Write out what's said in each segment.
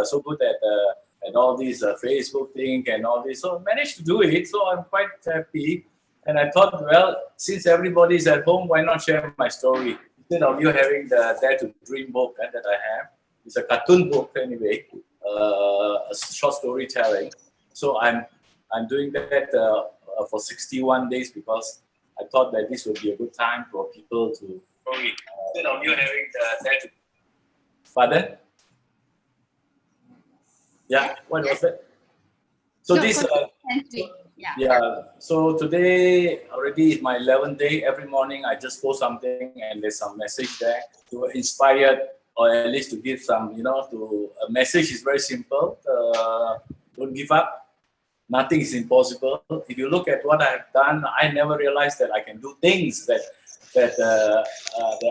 so good at all these Facebook thing and all this. So I managed to do it. So I'm quite happy. And I thought, well, since everybody's at home, why not share my story? Instead of you having the Dare to Dream book that I have. It's a cartoon book anyway, a short storytelling. So I'm doing that for 61 days because I thought that this would be a good time for people to. Instead of you having the Dare to. Pardon? Yeah, what was it? So no, this. So today already is my 11th day. Every morning I just post something and there's some message there to inspire or at least to give some, a message is very simple. Don't give up. Nothing is impossible. If you look at what I have done, I never realized that I can do things that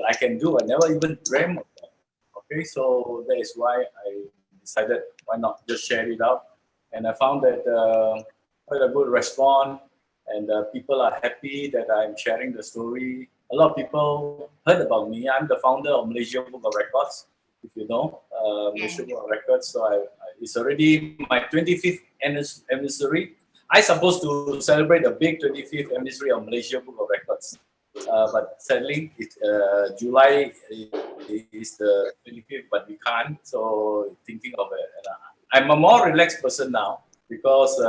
I can do. I never even dreamt of that. Okay, so that is why I decided why not just share it out. And I found that quite a good response, and people are happy that I'm sharing the story. A lot of people heard about me. I'm the founder of Malaysia Book of Records, if you know, Malaysia Book of Records. So it's already my 25th anniversary. I supposed to celebrate a big 25th anniversary of Malaysia Book of Records. But sadly, July is the 25th, but we can't. So thinking of it. I'm a more relaxed person now because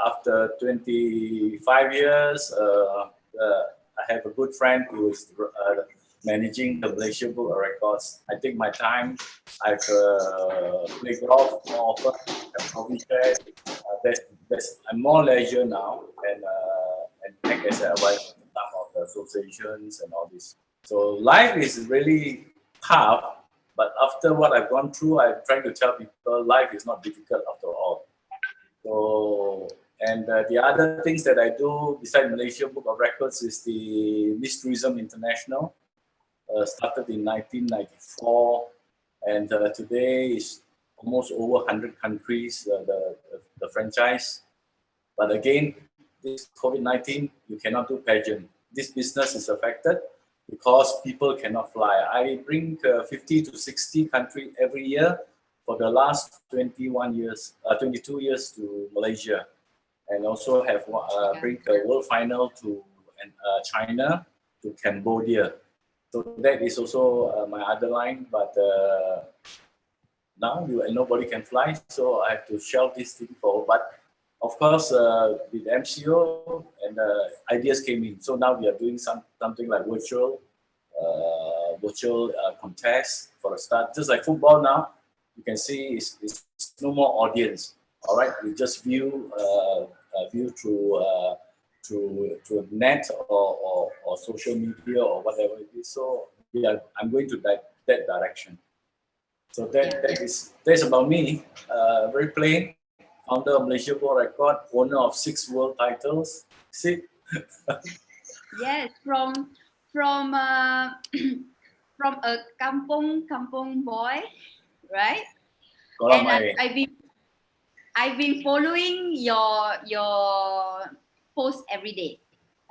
after 25 years, I have a good friend who is managing the Malaysia Book of Records. I take my time. I've played golf more often. I've coffee chat. I'm more leisure now, and like I said, I write some of the associations and all this. So life is really tough. But after what I've gone through, I'm trying to tell people life is not difficult after all. So, and the other things that I do besides Malaysia Book of Records is the Miss Tourism International. Started in 1994, and today is almost over 100 countries, the franchise. But again, this COVID-19, you cannot do pageant. This business is affected because people cannot fly. I bring 50 to 60 countries every year for the last 22 years to Malaysia, and also have bring a world final to China, to Cambodia. So that is also my other line, but now nobody can fly, so I have to shelve this thing for. But of course, with MCO and ideas came in. So now we are doing something like virtual contest for a start. Just like football now, you can see it's no more audience. All right, we just view through a net or social media or whatever it is. So I'm going to that direction. So that's about me. Very plain. Founder of Malaysia Book Record, owner of 6 world titles. See? Yes, from a kampong boy, right? And I've been following your post every day.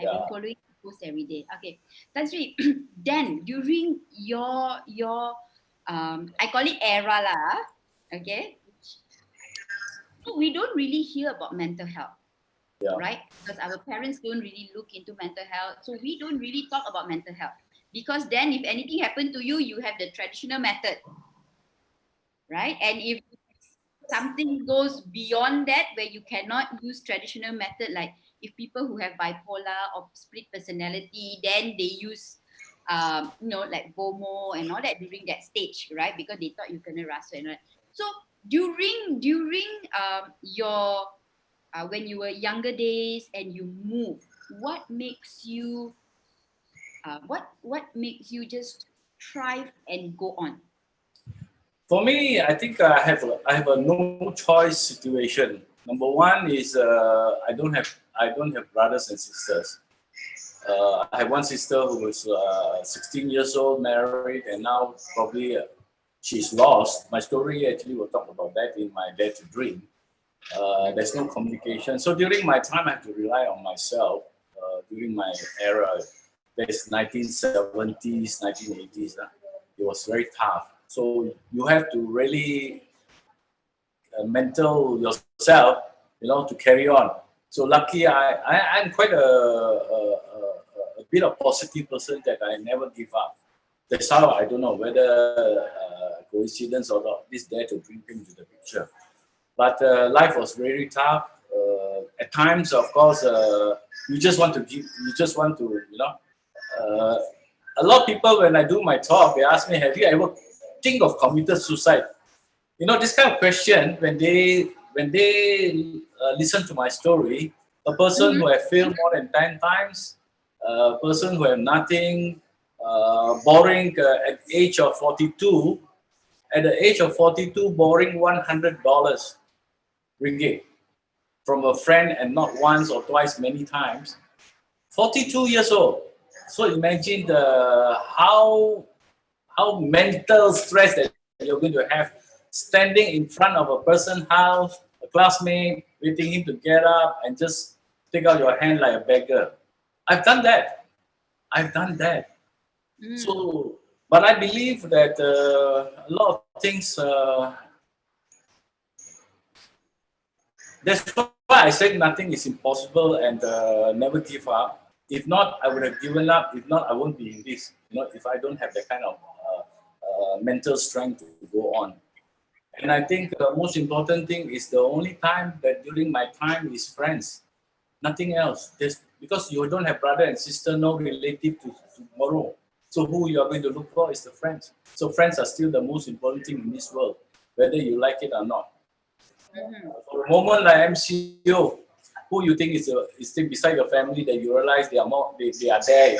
I've been following your post every day. Okay, that's right. Then during your I call it era lah. Okay, we don't really hear about mental health. Yeah. Right? Because our parents don't really look into mental health. So we don't really talk about mental health. Because then if anything happened to you, you have the traditional method. Right? And if something goes beyond that, where you cannot use traditional method, like if people who have bipolar or split personality, then they use like BOMO and all that during that stage, right? Because they thought you can wrestle and all that. So during your when you were younger days and you move, what makes you just thrive and go on? For me, I think I have a no choice situation. Number one is I don't have brothers and sisters. I have one sister who was 16 years old, married, and now probably she's lost. My story actually will talk about that in my Dare to Dream. There's no communication. So during my time, I have to rely on myself. During my era, there's 1970s, 1980s. It was very tough. So you have to really mental yourself, to carry on. So lucky, I'm quite a bit of positive person that I never give up. That's how I don't know whether coincidence or not. This there to bring him to the picture. But life was very tough. At times, of course, you just want to give. You just want to, a lot of people when I do my talk, they ask me, "Have you ever think of committed suicide?" This kind of question when they listen to my story, a person who have failed more than 10 times, a person who have nothing, borrowing at the age of 42, at the age of 42, borrowing $100 ringgit from a friend and not once or twice, many times. 42 years old. So imagine how mental stress that you're going to have standing in front of a person's house, a classmate, waiting him to get up and just take out your hand like a beggar. I've done that. So, but I believe that a lot of things. That's why I said nothing is impossible and never give up. If not, I would have given up. If not, I won't be in this. If I don't have that kind of mental strength to go on. And I think the most important thing is the only time that during my time is friends, nothing else. Because you don't have brother and sister, no relative to tomorrow. So who you are going to look for is the friends. So friends are still the most important thing in this world, whether you like it or not. For a moment like MCO, who you think is still beside your family that you realize they are there,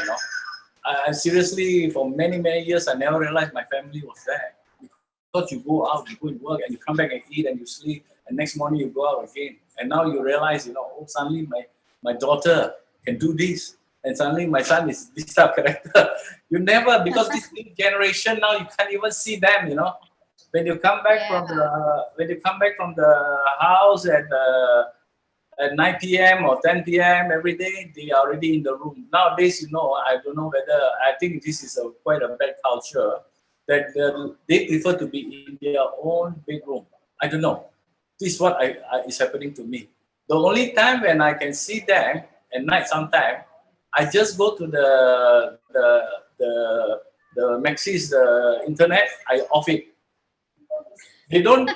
I seriously, for many, many years, I never realized my family was there. Because you go out, you go and work, and you come back and eat, and you sleep, and next morning you go out again. And now you realize, suddenly my daughter can do this, and suddenly my son is this type of character. You never, because this new generation now, you can't even see them, When you come back from the house at 9 p.m. or 10 p.m. every day, they are already in the room. Nowadays, I don't know whether, I think this is quite a bad culture, that they prefer to be in their own bedroom. I don't know. This is what is happening to me. The only time when I can see them at night sometime, I just go to the Maxis, the internet, I off it. The only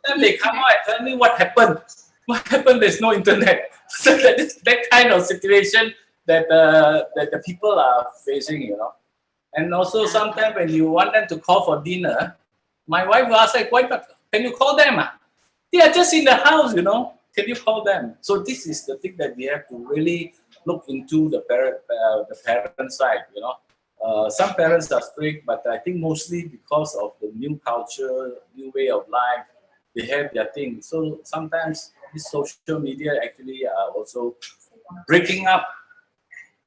time they come out and tell me what happened. What happened? There's no internet. So that kind of situation that the people are facing, And also sometimes when you want them to call for dinner, my wife will ask, "Why not? Can you call them? They are just in the house, Can you call them?" So this is the thing that we have to really look into the parent side, Some parents are strict, but I think mostly because of the new culture, new way of life, they have their thing. So sometimes this social media actually are also breaking up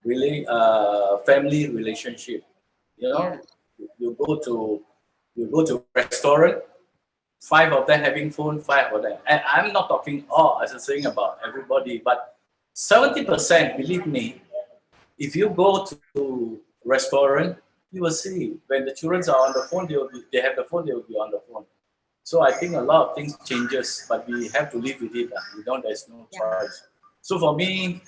really family relationship. You go to restaurant, 5 of them having phone, 5 of them. And I'm not talking all as I'm saying about everybody, but 70%, believe me, if you go to restaurant, you will see when the children are on the phone, they have the phone, they will be on the phone. So I think a lot of things changes, but we have to live with it. There's no choice. So for me,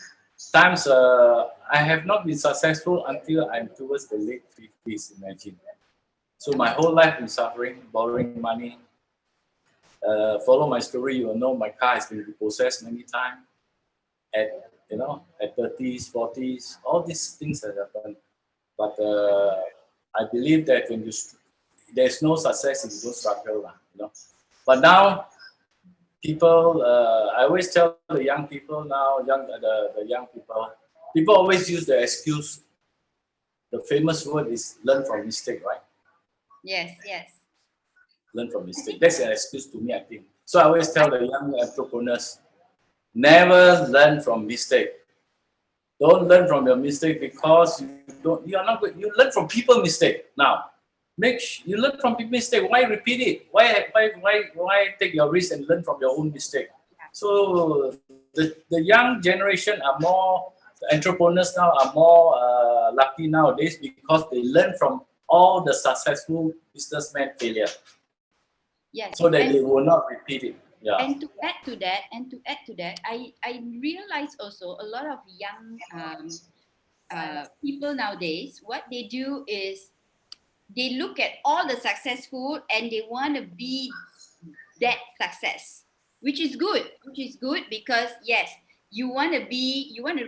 times I have not been successful until I'm towards the late 50s, imagine. So my whole life been suffering, borrowing money. Follow my story, you will know my car has been repossessed many times. At 30s, 40s, all these things have happened. But I believe that when there's no success if you don't struggle, But now, people, I always tell the young people now, the young people always use the excuse. The famous word is learn from mistake, right? Yes. Learn from mistake. That's an excuse to me, I think. So I always tell the young entrepreneurs, never learn from mistake. Don't learn from your mistake because you learn from people's mistake. Now, you learn from people's mistake. Why repeat it? Why take your risk and learn from your own mistake? So the young generation are more, the entrepreneurs now are more lucky nowadays because they learn from all the successful businessmen failure. Yes. So that they will not repeat it. Yeah. And to add to that, I realize also a lot of young people nowadays, what they do is they look at all the successful and they want to be that success, which is good, because yes, you want to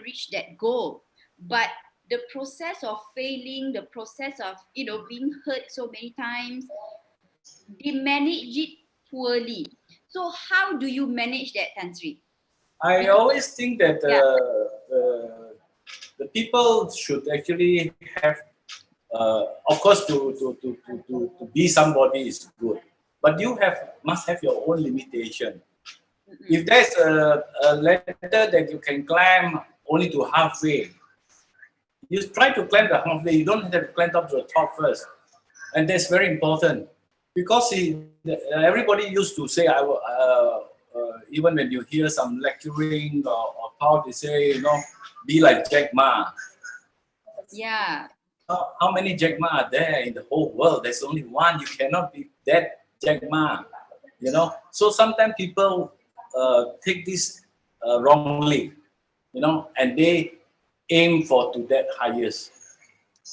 reach that goal, but the process of failing, the process of being hurt so many times, they manage it poorly. So how do you manage that, Tan Sri? I Because always think that yeah, the people should actually have, of course, to be somebody is good, but you must have your own limitation. If there's a ladder that you can climb only to halfway, you try to climb the halfway. You don't have to climb up to the top first, and that's very important because everybody used to say, even when you hear some lecturing or how they say, be like Jack Ma. yeah, How many Jack Ma are there in the whole world? There's only one. You cannot be that Jack Ma. So sometimes people take this wrongly, and they aim for to that highest.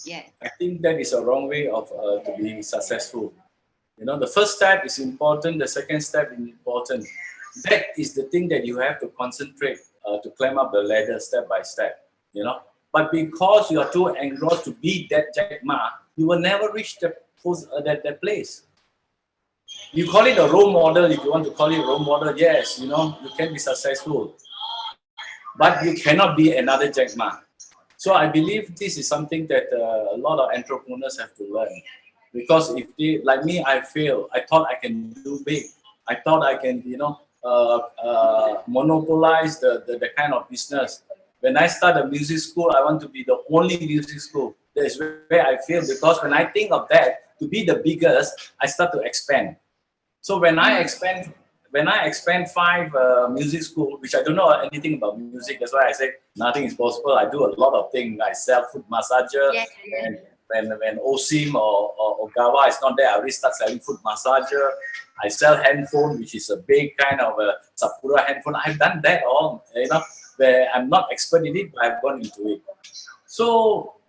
yes, I think that is a wrong way of to be successful. The first step is important. The second step is important. That is the thing that you have to concentrate to climb up the ladder step by step. But because you are too engrossed to be that Jack Ma, you will never reach that place. You call it a role model if you want to call it a role model. Yes, you can be successful, but you cannot be another Jack Ma. So I believe this is something that a lot of entrepreneurs have to learn. Because if they, like me, I failed. I thought I can do big. I thought I can, monopolize the kind of business. When I start a music school, I want to be the only music school. That is where I fail, because when I think of that, to be the biggest, I start to expand. So when I expand 5 music school, which I don't know anything about music, that's why I say nothing is possible. I do a lot of things. I sell foot massager, yes, and when Osim or Ogawa is not there, I already start selling foot massager. I sell handphone, which is a big kind of a Sapura handphone. I've done that all, where I'm not expert in it, but I've gone into it. So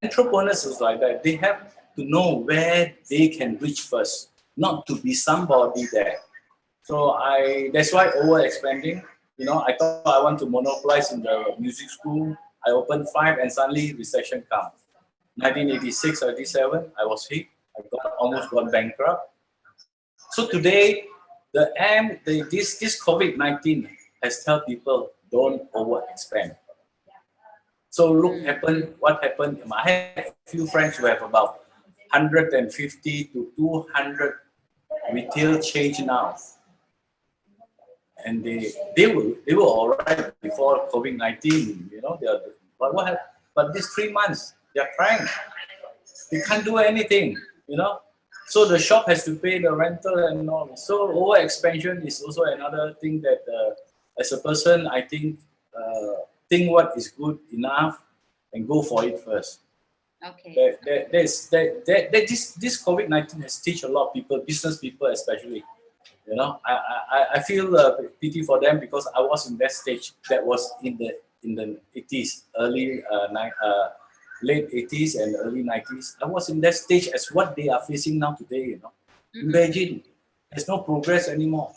entrepreneurs is like that. They have to know where they can reach first, not to be somebody there. So that's why over-expanding. I thought I want to monopolize in the music school. I opened 5 and suddenly recession come. 1986, 87, I was hit. I almost got bankrupt. So today, this COVID-19 has told people don't over-expand. So what happened. I had a few friends who have about 150 to 200 retail chains now, and they were all right before COVID-19. But what happened? But these 3 months they are crying. They can't do anything. So the shop has to pay the rental and all. So over expansion is also another thing that, as a person, I think what is good enough and go for it first. okay, This COVID-19 has teach a lot of people, business people especially. I feel pity for them, because I was in that stage. That was in the 80s, late 80s and early 90s. I was in that stage as what they are facing now today. Imagine, there's no progress anymore.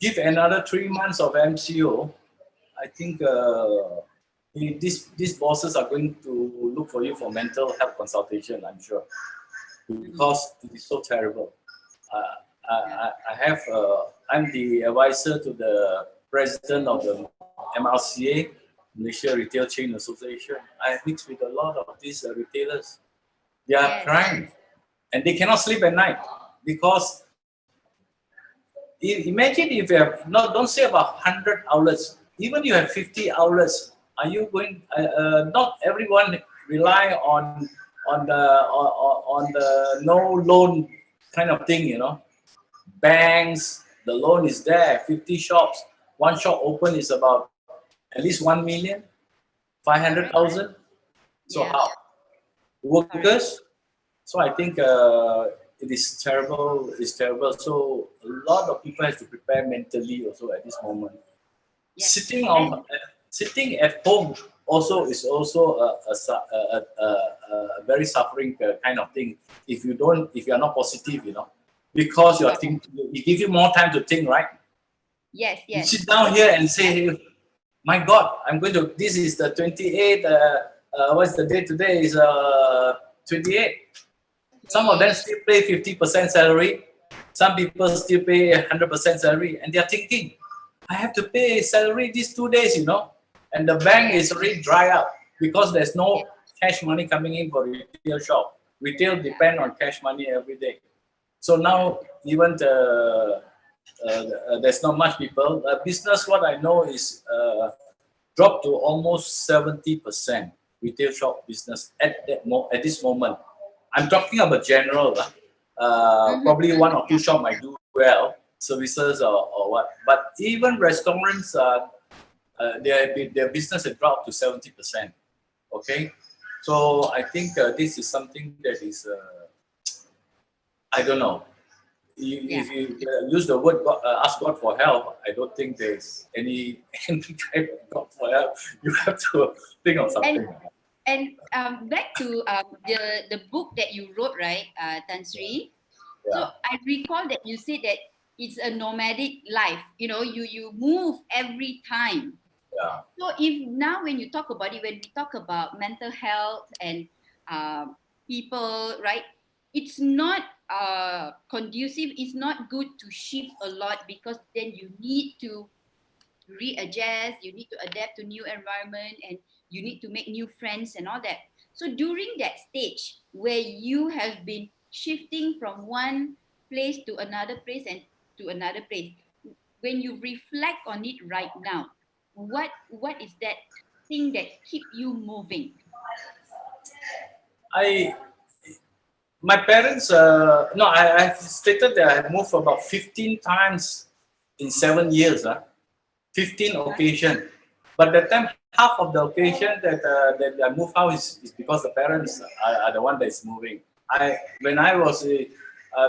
Give another 3 months of MCO, I think these bosses are going to look for you for mental health consultation, I'm sure, because it is so terrible. I'm the advisor to the president of the MRCA, Malaysia Retail Chain Association. I mix with a lot of these retailers. They are crying, and they cannot sleep at night, because imagine if you have don't say about 100 outlets, even you have 50 outlets. Are you going? Not everyone rely on the no loan kind of thing. Banks, the loan is there. 50 shops, one shop open is about at least 1 million, 500,000. So yeah, how? Workers. So I think it is terrible. It's terrible. So a lot of people have to prepare mentally also at this moment. Yes. Sitting at home also is also a very suffering kind of thing. If you are not positive, because you're thinking, it gives you more time to think, right? Yes. You sit down here and say, my God, this is the 28th, what's the date today? Is 28. Some of them still pay 50% salary. Some people still pay 100% salary. And they're thinking, I have to pay salary these 2 days, and the bank is already dry up because there's no cash money coming in for retail shop. Retail depend on cash money every day. So now even there's not much people. Business, what I know is dropped to almost 70% retail shop business at this moment. I'm talking about general. Probably one or two shop might do well, services or what. But even restaurants, their business has dropped to 70%. Okay, so I think this is something that is, I don't know. If you use the word God, ask God for help, I don't think there's any type of God for help. You have to think of something. And back to the book that you wrote, right, Tan Sri? Yeah. So I recall that you said that it's a nomadic life. You move every time. Yeah. So if now when you talk about it, when we talk about mental health and people, right, it's not conducive. It's not good to shift a lot because then you need to readjust. You need to adapt to new environment and you need to make new friends and all that. So during that stage where you have been shifting from one place to another place and to another place, when you reflect on it right now, what is that thing that keep you moving? My parents, I've stated that I moved about 15 times in 7 years, 15 occasion. But that time, half of the occasion that I moved out is because the parents are the one that is moving. When I was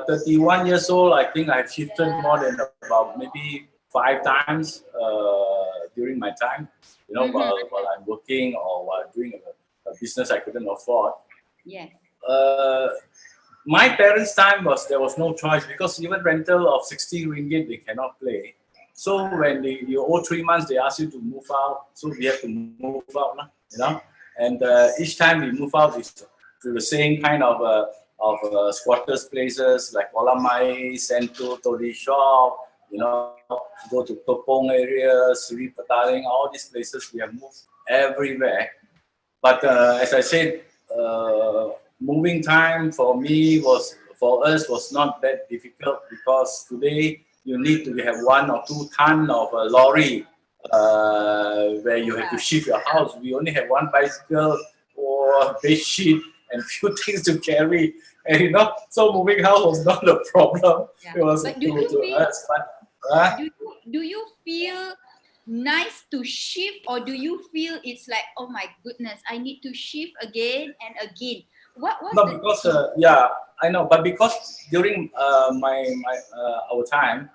31 years old, I think I've shifted more than about maybe 5 times during my time, while I'm working or while doing a business I couldn't afford. Yes. My parents' time there was no choice because even rental of 60 ringgit they cannot pay. So when you owe 3 months, they ask you to move out. So we have to move out, And each time we move out is to the same kind of squatters places like Olamai, Sento, Tori Shop, go to Kepong area, Sri Petaling, all these places we have moved everywhere. But as I said, moving time for us was not that difficult because today you need to have 1 or 2 ton of a lorry where you have to shift your house. We only have 1 bicycle or bed sheet and few things to carry. And so moving house was not a problem. Yeah. It was but to us. But do you feel nice to shift, or do you feel it's like, oh my goodness, I need to shift again and again? Because I know, but because during our time,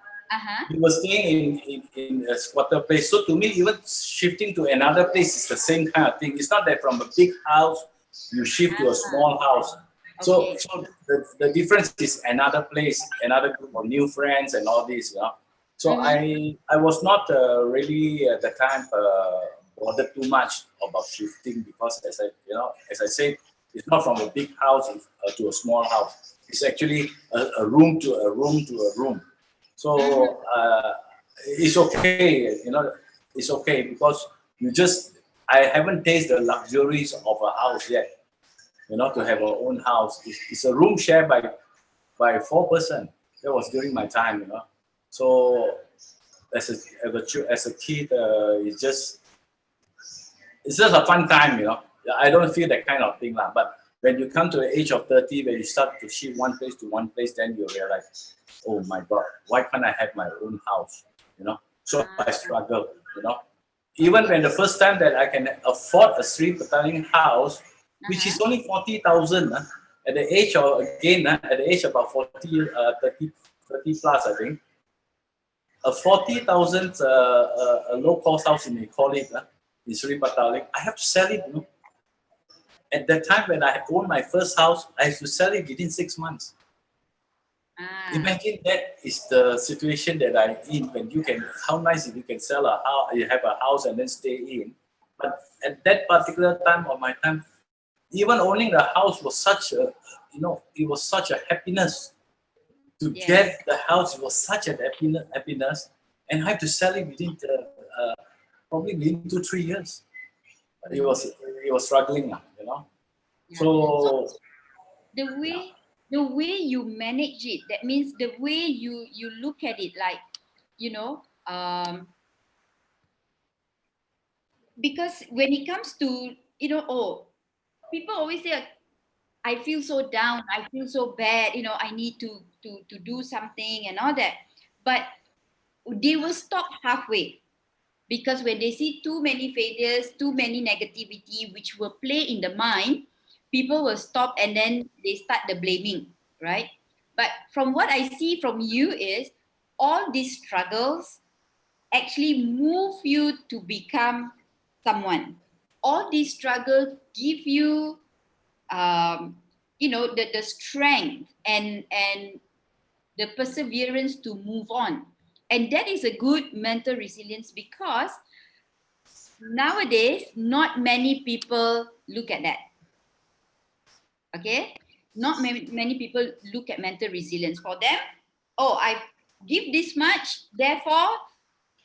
we were staying in a squatter place. So to me, even shifting to another place is the same kind of thing. It's not that from a big house you shift to a small house. So the difference is another place, another group of new friends, and all this. So I was not really at the time bothered too much about shifting because as I said, it's not from a big house to a small house. It's actually a room to a room to a room. So it's okay, it's okay because I haven't tasted the luxuries of a house yet. To have our own house. It's a room shared by 4 persons. That was during my time, So as a kid, it's just a fun time, I don't feel that kind of thing, but when you come to the age of 30, when you start to shift one place to one place, then you realize, oh my God, why can't I have my own house? So I struggle, Even when the first time that I can afford a Sri Petaling house, which is only 40,000, At the age of, again, at the age of about 40, 30 plus, I think, a 40,000 low-cost house, you may call it, in Sri Pataling, I have to sell it, you know. At that time when I owned my first house, I have to sell it within 6 months. Imagine that is the situation that I'm in. When you can, how nice if you can sell a house, you have a house and then stay in. But at that particular time of my time, even owning the house was such a, you know, it was such a happiness to get the house. It was such a happiness, and I have to sell it within probably within 2-3 years. It was struggling, you know. Yeah. So the way you manage it, that means the way you look at it, like, you know, because when it comes to, you know, oh, people always say, I feel so down, I feel so bad, you know, I need to do something and all that, but they will stop halfway, because when they see too many failures, too many negativity which will play in the mind, people will stop and then they start the blaming, right? But from what I see from you is, all these struggles actually move you to become someone. All these struggles give you, you know, the strength and the perseverance to move on. And that is a good mental resilience, because nowadays not many people look at that. Okay, not many people look at mental resilience. For them, oh, I give this much, therefore,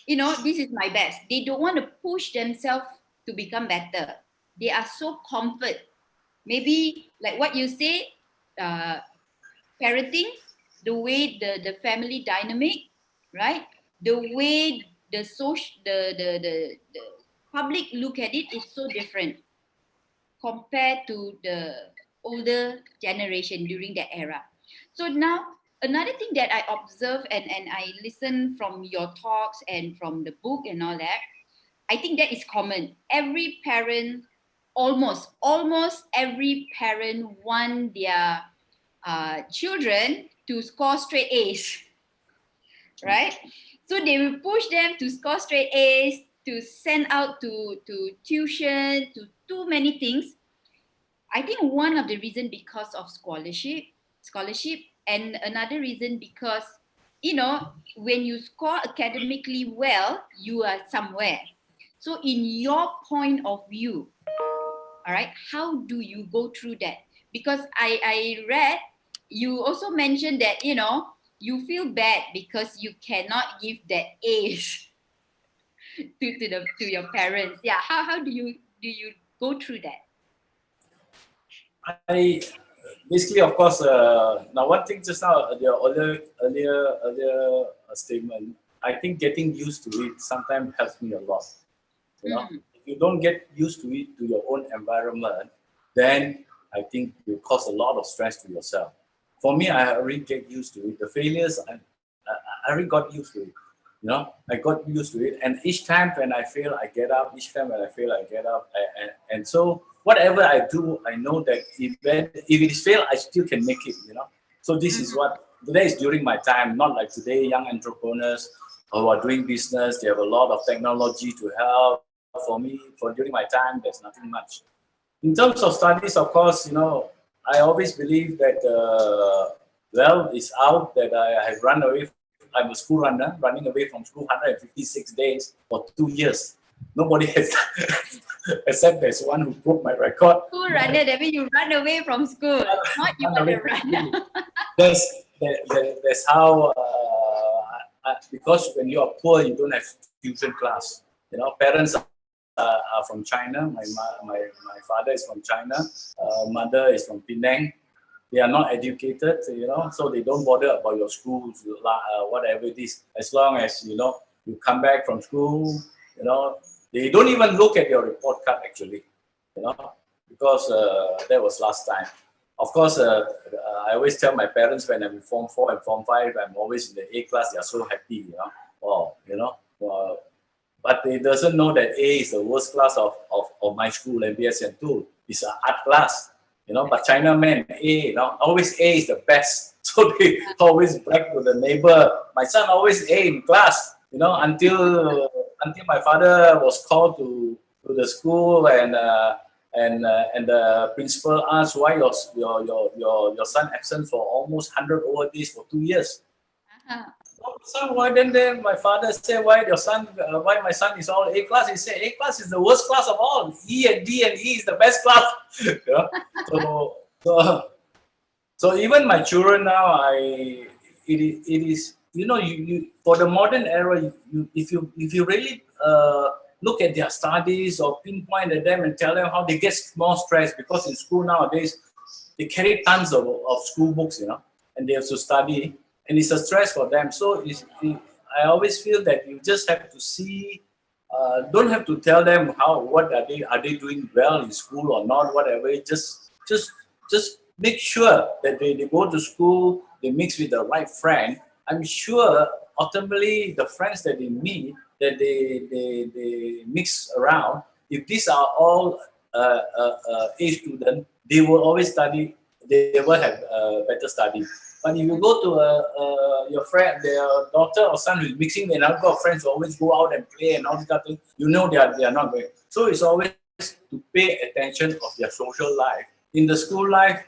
you know, this is my best. They don't want to push themselves to become better. They are so comfort. Maybe like what you say, parenting, the way the family dynamic, right? The way the social, the public look at it is so different compared to the older generation during that era. So now, another thing that I observe and I listen from your talks and from the book and all that, I think that is common. Every parent, almost every parent want their children to score straight A's, right? So they will push them to score straight A's, to send out to tuition, to too many things. I think one of the reason because of scholarship, and another reason because, you know, when you score academically well, you are somewhere. So in your point of view, all right, how do you go through that? Because I read you also mentioned that, you know, you feel bad because you cannot give that A's to your parents. Yeah, how do you go through that? I basically, of course, now one thing just now, your earlier statement, I think getting used to it sometimes helps me a lot. You know, if you don't get used to it, to your own environment, then I think you cause a lot of stress to yourself. For me, I already get used to it. The failures, I already got used to it. You know, I got used to it, and each time when I fail, I get up. Each time when I fail, I get up, and so whatever I do, I know that if it is fail, I still can make it. You know, so this is what today is during my time. Not like today, young entrepreneurs who are doing business, they have a lot of technology to help. For me, for during my time, there's nothing much. In terms of studies, of course, you know, I always believe that well, it's out that I have run away. I'm a school runner, running away from school 156 days for 2 years. Nobody has, except there's one who broke my record. School runner, that means you run away from school, not you are the runner. That's how, because when you are poor, you don't have tuition class. You know, parents are from China. My father is from China. Mother is from Penang. They are not educated, you know, so they don't bother about your schools, whatever it is. As long as, you know, you come back from school, you know, they don't even look at your report card actually, you know, because that was last time. Of course, I always tell my parents when I'm in Form 4 and Form 5, I'm always in the A class, they are so happy, you know. Oh, you know, but they doesn't know that A is the worst class of my school, MBSN2. It's an art class. But Chinaman, A, always A is the best. So they always brag to the neighbor. My son always A in class, until my father was called to the school and the principal asked why your son absent for almost 100 over days for 2 years. So why then my father said why my son is all A class? He said A class is the worst class of all. E and D and E is the best class. So, so even my children now, it is you for the modern era, if you really look at their studies or pinpoint at them and tell them how they get more stressed, because in school nowadays they carry tons of school books, and they have to study, and it's a stress for them. So I always feel that you just have to see. Don't have to tell them what are they doing well in school or not, whatever. Just make sure that they go to school, they mix with the right friend. I'm sure ultimately the friends that they meet, that they mix around, if these are all A students, they will always study, they will have better study. But if you go to your friend, their daughter or son who is mixing with another group of friends who always go out and play and all this kind of thing, they are not going. So it's always to pay attention of their social life. In the school life,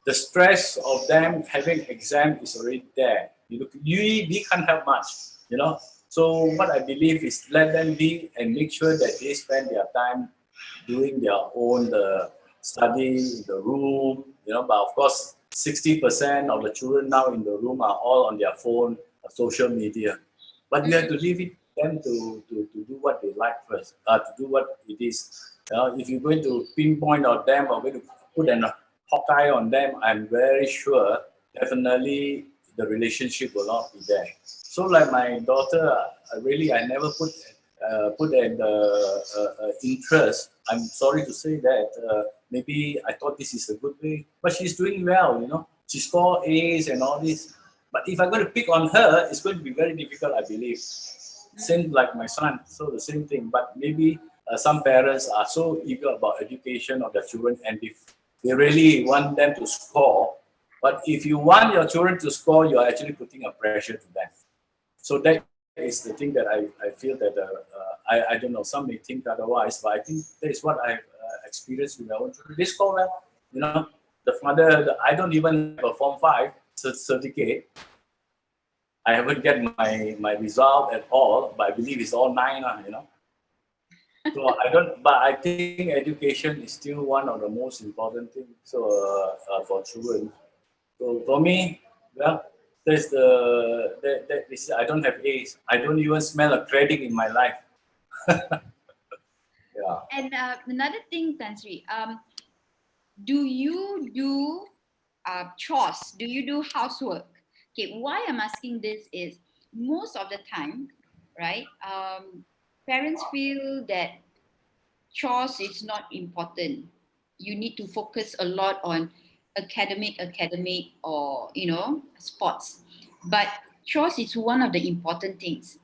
the stress of them having exam is already there. We can't help much, So what I believe is let them be and make sure that they spend their time doing their own study in the room, But of course, 60% of the children now in the room are all on their phone, social media. But you have to leave them to do what they like first, to do what it is. If you're going to pinpoint on them or going to put an hawkeye on them, I'm very sure definitely the relationship will not be there. So like my daughter, I never put an interest. I'm sorry to say that. Maybe I thought this is a good way, but she's doing well. She scored A's and all this. But if I'm going to pick on her, it's going to be very difficult, I believe. Same like my son, so the same thing. But maybe some parents are so eager about education of their children, and if they really want them to score. But if you want your children to score, you're actually putting a pressure to them. So that is the thing that I feel that I don't know. Some may think otherwise, but I think that is what I've experienced with my own children. They score well, The father, I don't even have a Form 5 certificate. I haven't get my result at all, but I believe it's all 9, So I don't, but I think education is still one of the most important things. So for children. So for me, well, there's that is, I don't have A's. I don't even smell a credit in my life. Yeah. And another thing, Tan Sri, do you do chores? Do you do housework? Okay, why I'm asking this is most of the time, right? Parents feel that chores is not important. You need to focus a lot on academic, or sports. But chores is one of the important things,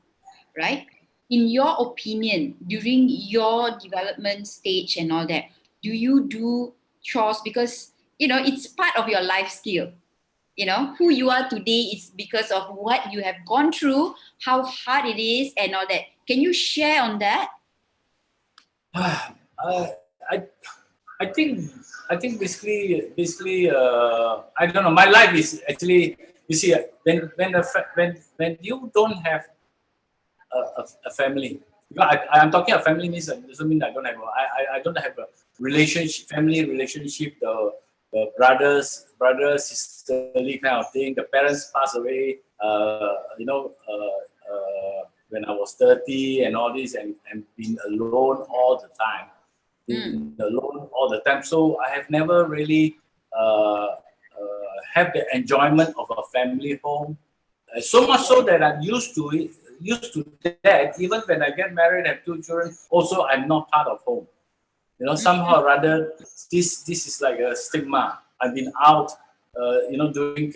right? In your opinion, during your development stage and all that, do you do chores? Because it's part of your life skill. Who you are today is because of what you have gone through, how hard it is and all that. Can you share on that? I think basically I don't know. My life is actually, you see, when you don't have a family. Because I'm talking about family means it doesn't mean I don't have I don't have a relationship, family relationship, the brothers, sisterly kind of thing. The parents pass away, when I was 30 and all this, and being alone all the time. Alone all the time. So I have never really have the enjoyment of a family home. So much so that I'm used to it. Used to that, even when I get married and have 2 children, also I'm not part of home. Somehow or rather, this is like a stigma. I've been out, during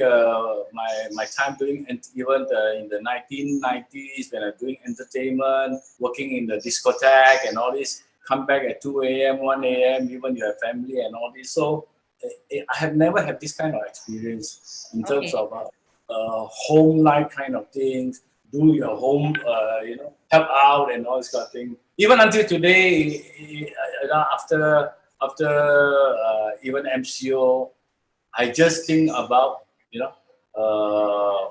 my time doing, and even in the 1990s when I'm doing entertainment, working in the discotheque and all this. Come back at 2 a.m., 1 a.m. Even you have family and all this. So I have never had this kind of experience in terms Okay. of home life kind of things. Do your home, help out and all this kind of thing. Even until today, after even MCO, I just think about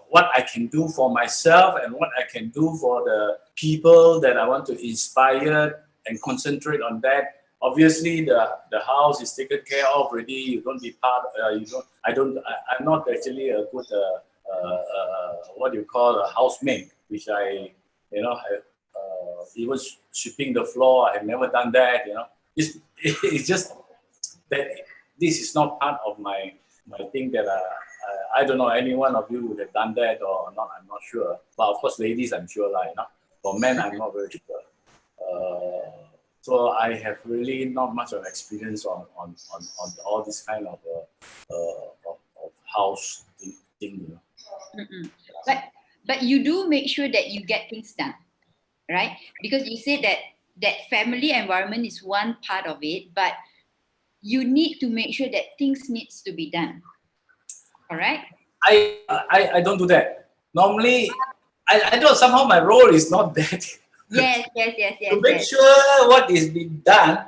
what I can do for myself and what I can do for the people that I want to inspire and concentrate on that. Obviously, the house is taken care of already. You don't be part. You don't. I don't. I'm not actually a good what do you call a housemaid, which even sweeping the floor. I have never done that. It's just that this is not part of my thing that I don't know any one of you would have done that or not. I'm not sure. But of course, ladies, I'm sure, For men, I'm not very sure. So I have really not much of experience on all this kind of house thing. Mm-mm. But you do make sure that you get things done, right? Because you say that family environment is one part of it, but you need to make sure that things needs to be done. Correct? I don't do that. Normally, I know somehow my role is not that. Yes. To make sure what is being done,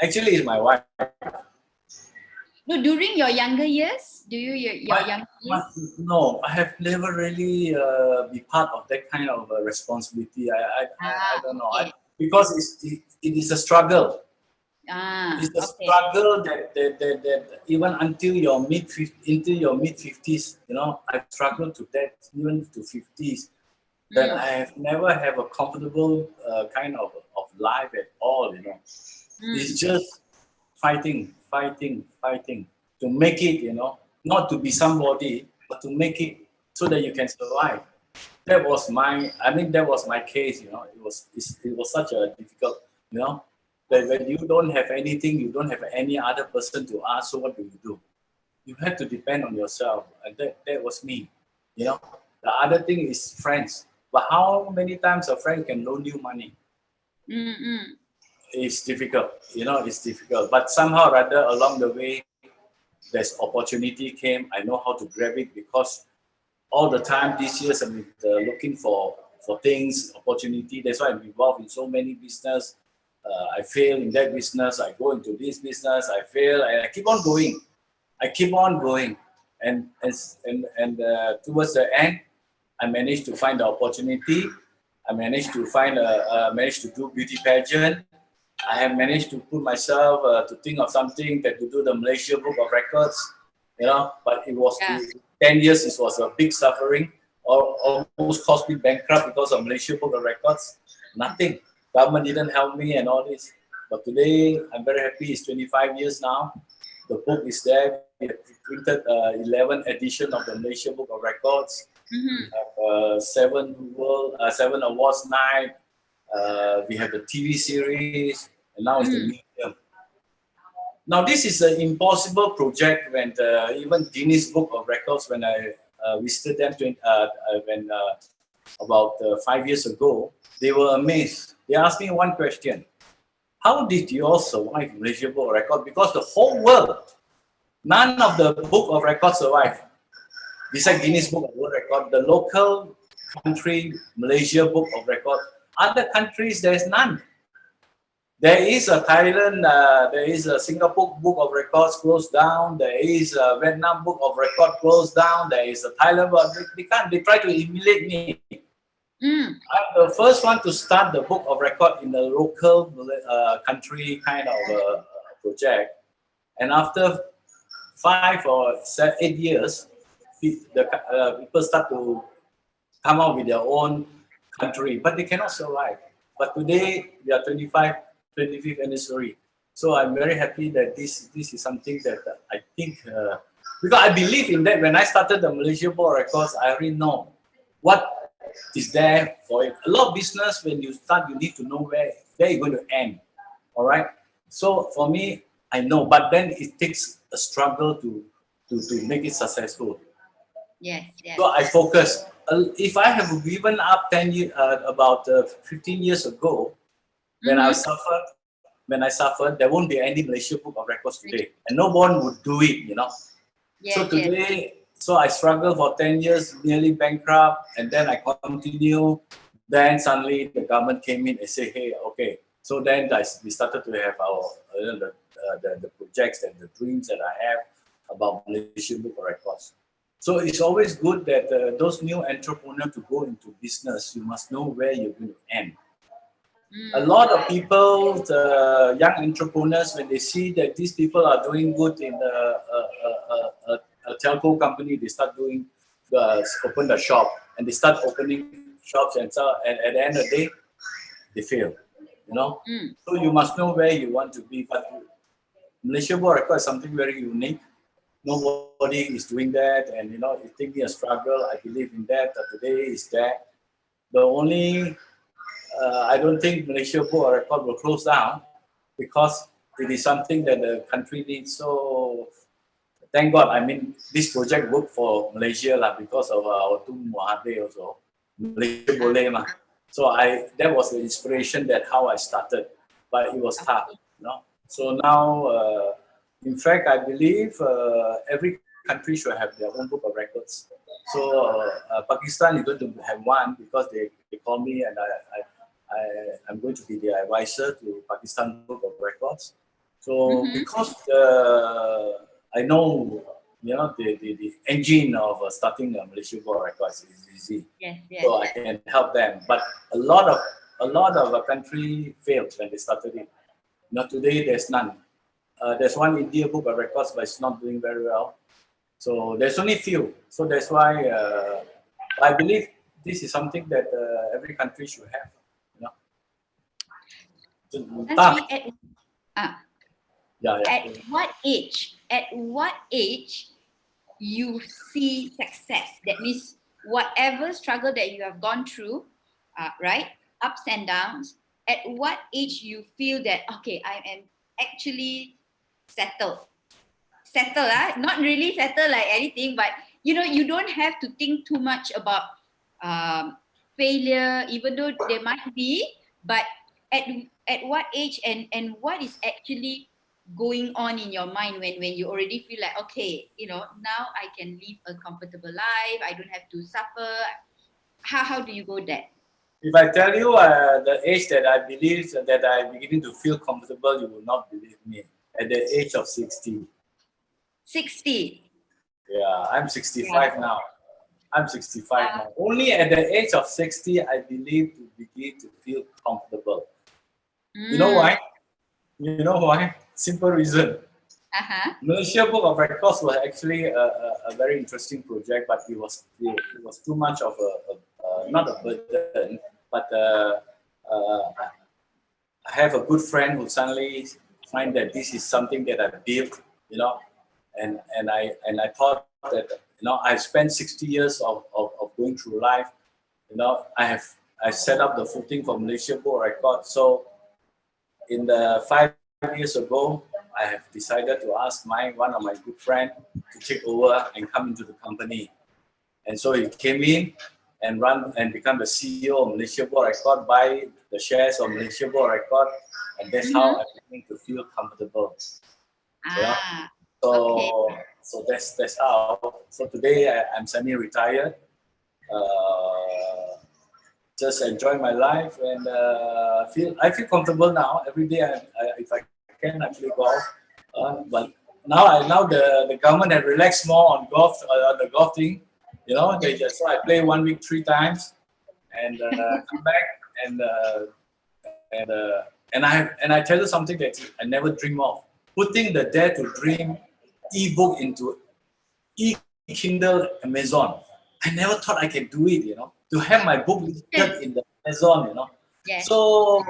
actually, is my wife. No, during your younger years, do you your younger years? No, I have never really be part of that kind of responsibility. I don't know. Okay. Because it is a struggle. It's a Okay. struggle that even until your mid 50s, I've struggled to that even to 50s. That I have never have a comfortable kind of life at all. It's just fighting to make it. Not to be somebody, but to make it so that you can survive. That was my case. It was such a difficult. That when you don't have anything, you don't have any other person to ask. So what do? You have to depend on yourself, and that was me. The other thing is friends. But how many times a friend can loan you money? It's difficult. It's difficult. But somehow, rather along the way, there's opportunity came. I know how to grab it because all the time these years I'm looking for things, opportunity. That's why I'm involved in so many business. I fail in that business. I go into this business. I fail. I keep on going. And towards the end, I managed to find the opportunity. I managed to do beauty pageant. I have managed to put myself to think of something that to do the Malaysia Book of Records. But it was 10 years. It was a big suffering. Almost cost me bankrupt because of Malaysia Book of Records. Nothing. Government didn't help me and all this. But today, I'm very happy. It's 25 years now. The book is there. We have printed 11 edition of the Malaysia Book of Records. We have 7 awards night. We have the TV series, and now it's the museum. Now this is an impossible project when even Guinness Book of Records, when I visited them about 5 years ago, they were amazed. They asked me one question: how did you all survive Malaysia Book of Records? Because the whole world, none of the Book of Records survived. Besides Guinness Book of World Record, the local country, Malaysia Book of Record, other countries, there is none. There is a Thailand, there is a Singapore Book of Records closed down, there is a Vietnam Book of Record closed down, there is a Thailand book. They try to emulate me. I'm the first one to start the Book of Record in the local country kind of project. And after 5 or 8 years, people start to come out with their own country, but they cannot survive. But today, we are 25th anniversary. So I'm very happy that this is something that I think, because I believe in that. When I started the Malaysia Book of Records, I already know what is there for it. A lot of business, when you start, you need to know where you're going to end. All right. So for me, I know, but then it takes a struggle to make it successful. Yes. So I focus. If I have given up 10 years, about 15 years ago, when I suffered, when I suffered, there won't be any Malaysia Book of Records today. And no one would do it, you know. So today, so I struggled for 10 years, nearly bankrupt, and then I continue. Then suddenly the government came in and said, hey, okay. So then we started to have our the projects and the dreams that I have about Malaysian Book of Records. So it's always good that those new entrepreneurs to go into business, you must know where you're going to end. A lot of people, the young entrepreneurs, when they see that these people are doing good in a telco company, they start doing open the shop, and they start opening shops, and so and at the end of the day, they fail. You know, so you must know where you want to be. But Malaysia Book of Records is something very unique. Nobody is doing that, and you know, it takes me a struggle. I believe in that. That today is that. The only I don't think Malaysia Book of Records will close down because it is something that the country needs. So thank God. I mean, this project worked for Malaysia lah because of our Tun Mahathir also. Malaysia boleh mah. So that was the inspiration that how I started, but it was tough, you know. So now, in fact, I believe every country should have their own book of records. So Pakistan is going to have one because they call me, and I'm going to be the advisor to Pakistan Book of Records. So because I know, you know, the engine of starting a Malaysia Book of Records is easy, so I can help them. But a lot of a country failed when they started it. Now today there's none. There's one India Book of Records, but it's not doing very well. So there's only few. So that's why I believe this is something that every country should have. You know. At what age? At what age you see success? That means whatever struggle that you have gone through, right? Ups and downs. At what age you feel that okay, I am actually settled? Settle, not really settle like anything, but you know, you don't have to think too much about failure, even though there might be. But at what age and what is actually going on in your mind when you already feel like, okay, you know, now I can live a comfortable life, I don't have to suffer. How do you go there? If I tell you the age that I believe that I'm beginning to feel comfortable, you will not believe me. At the age of 60. 60? Yeah, I'm 65 now. I'm 65 now. Only at the age of 60, I believe to begin to feel comfortable. You know why? You know why? Simple reason. Malaysia Book of Records was actually a very interesting project, but it was too much of not a burden, but I have a good friend who suddenly find that this is something that I built, you know, and I thought that, you know, I've spent 60 years of going through life, you know, I set up the footing for Malaysia Book of Records. So in the 5 years ago, I have decided to ask one of my good friends to take over and come into the company. And so he came in and become the CEO of Malaysia Book of Records, buy the shares of Malaysia Book of Records, and that's how I began to feel comfortable. Yeah. So that's how. So today I'm semi-retired. Just enjoy my life, and I feel comfortable now. Every day, if I can actually golf, but now the government has relaxed more on golf, the golf thing. You know, so I play 1 week 3 times, and come back and I tell you something that I never dream of: putting the Dare to Dream ebook into e-Kindle Amazon. I never thought I can do it, you know, to have my book listed in the Amazon, you know. So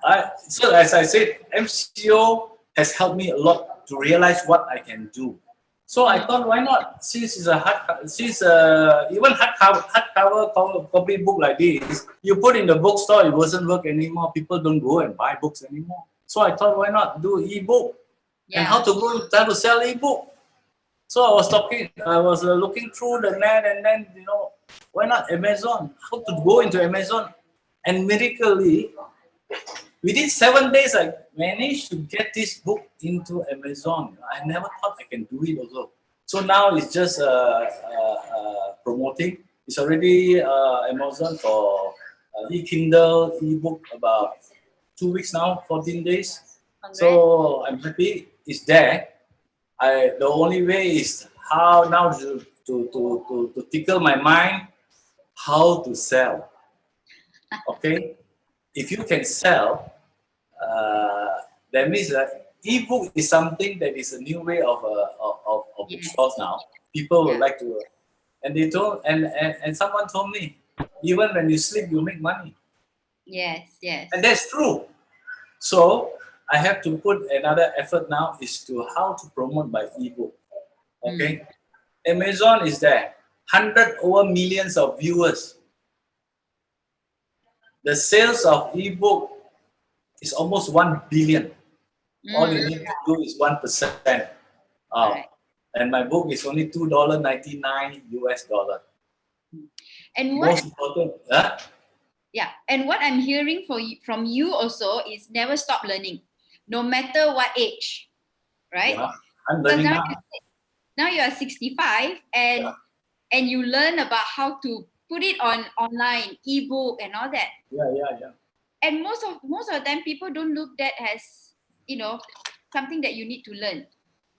as I said, MCO has helped me a lot to realize what I can do. So I thought, why not? Since it's even hardcover copy book like this, you put in the bookstore, it doesn't work anymore. People don't go and buy books anymore. So I thought, why not do ebook? And how to sell ebook? So I was looking through the net, and then, you know, why not Amazon? How to go into Amazon? And miraculously, Within 7 days, I managed to get this book into Amazon. I never thought I can do it also. So now it's just promoting. It's already Amazon for e-Kindle, e-book about 2 weeks now, 14 days. Congrats. So I'm happy it's there. The only way is how now to tickle my mind how to sell. Okay, if you can sell, that means that ebook is something that is a new way of bookstores now. People would like to, and they told, and someone told me, even when you sleep, you make money. Yes, yes. And that's true. So I have to put another effort now is to how to promote by ebook. Okay, Amazon is there, 100 over millions of viewers. The sales of ebook is almost 1 billion. All you need to do is 1%. And my book is only $2.99 US. And what? Most important, huh? Yeah, and what I'm hearing from you also is never stop learning, no matter what age, right? Yeah, I'm learning now. Now you are 65 and you learn about how to put it on online, ebook and all that. Yeah. And most of the time people don't look that as, something that you need to learn.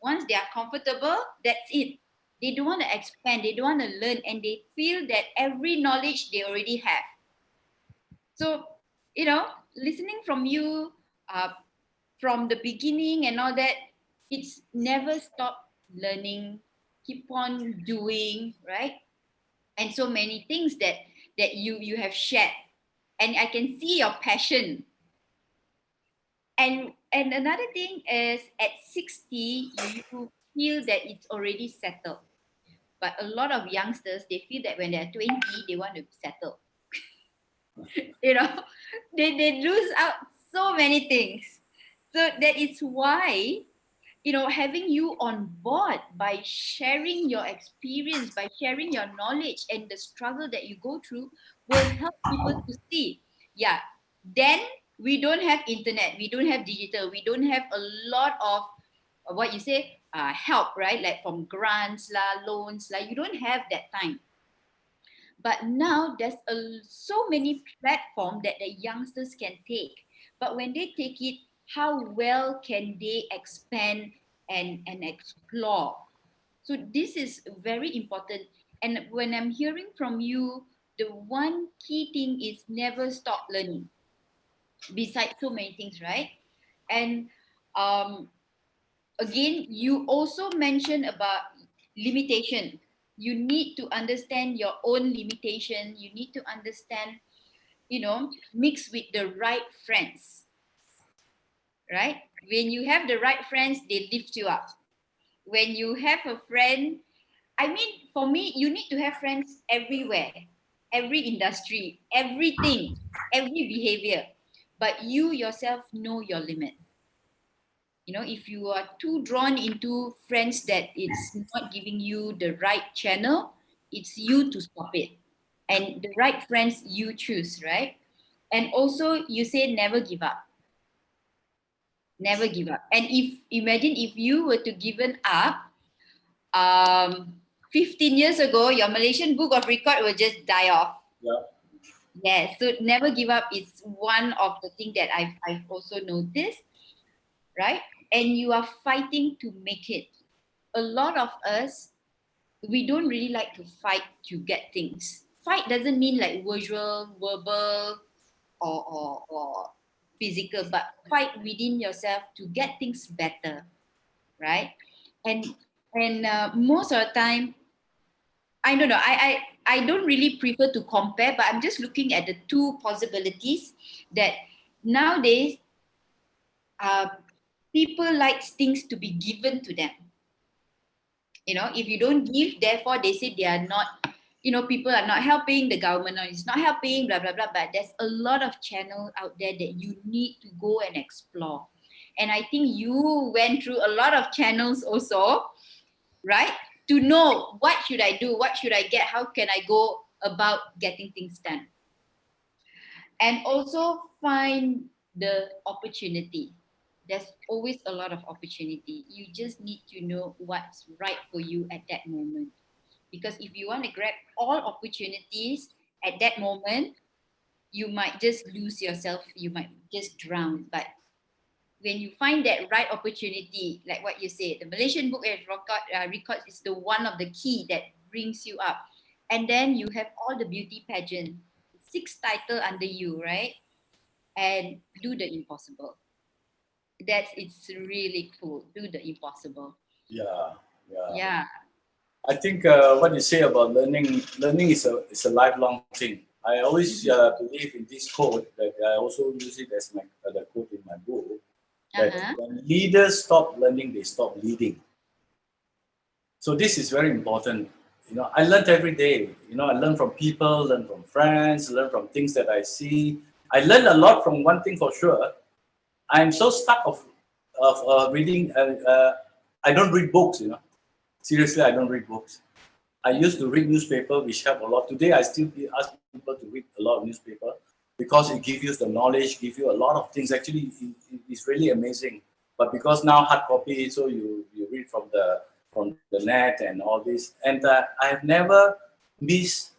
Once they are comfortable, that's it. They don't want to expand, they don't want to learn, and they feel that every knowledge they already have. So, listening from you from the beginning and all that, it's never stop learning, keep on doing, right? And so many things that you have shared. And I can see your passion. And another thing is at 60, you feel that it's already settled. But a lot of youngsters, they feel that when they're 20, they want to settle. They lose out so many things. So that is why, having you on board by sharing your experience, by sharing your knowledge and the struggle that you go through will help people to see. Yeah, then we don't have internet, we don't have digital, we don't have a lot of what you say, help, right? Like from grants, loans, you don't have that time. But now there's so many platforms that the youngsters can take. But when they take it, how well can they expand and explore? So this is very important. And when I'm hearing from you, the one key thing is never stop learning. Besides so many things, right? And again, you also mentioned about limitation. You need to understand your own limitation. You need to understand, mix with the right friends, right? When you have the right friends, they lift you up. When you have a friend, for me, you need to have friends everywhere, every industry, everything, every behavior. But you yourself know your limit. If you are too drawn into friends that it's not giving you the right channel, it's you to stop it. And the right friends you choose, right? And also you say never give up. Never give up. And imagine if you were to given up 15 years ago, your Malaysian book of record will just die off. Yeah. Yeah, so never give up is one of the things that I've also noticed, right? And you are fighting to make it. A lot of us, we don't really like to fight to get things. Fight doesn't mean like visual, verbal, or physical, but fight within yourself to get things better, right? And most of the time, I don't know. I don't really prefer to compare, but I'm just looking at the two possibilities that nowadays people like things to be given to them. If you don't give, therefore they say they are not, people are not helping, the government is not helping, blah, blah, blah. But there's a lot of channels out there that you need to go and explore. And I think you went through a lot of channels also, right? To know what should I do, what should I get, how can I go about getting things done. And also find the opportunity. There's always a lot of opportunity. You just need to know what's right for you at that moment. Because if you want to grab all opportunities at that moment, you might just lose yourself, you might just drown. But when you find that right opportunity, like what you said, the Malaysian Book and Records is the one of the key that brings you up. And then you have all the beauty pageant, 6 title under you, right? And do the impossible. It's really cool. Do the impossible. Yeah, yeah. Yeah. I think what you say about learning is a lifelong thing. I always believe in this quote that I also use it as the quote in my book, that when leaders stop learning, they stop leading. So this is very important. You know, I learned every day. You know, I learn from people, learn from friends, learn from things that I see. I learned a lot from one thing for sure. I'm so stuck of reading. I don't read books. You know, seriously, I don't read books. I used to read newspaper, which helped a lot. Today, I still ask people to read a lot of newspaper because it gives you the knowledge, gives you a lot of things. Actually, it's really amazing. But because now hard copy, so you read from the net and all this. And I have never missed.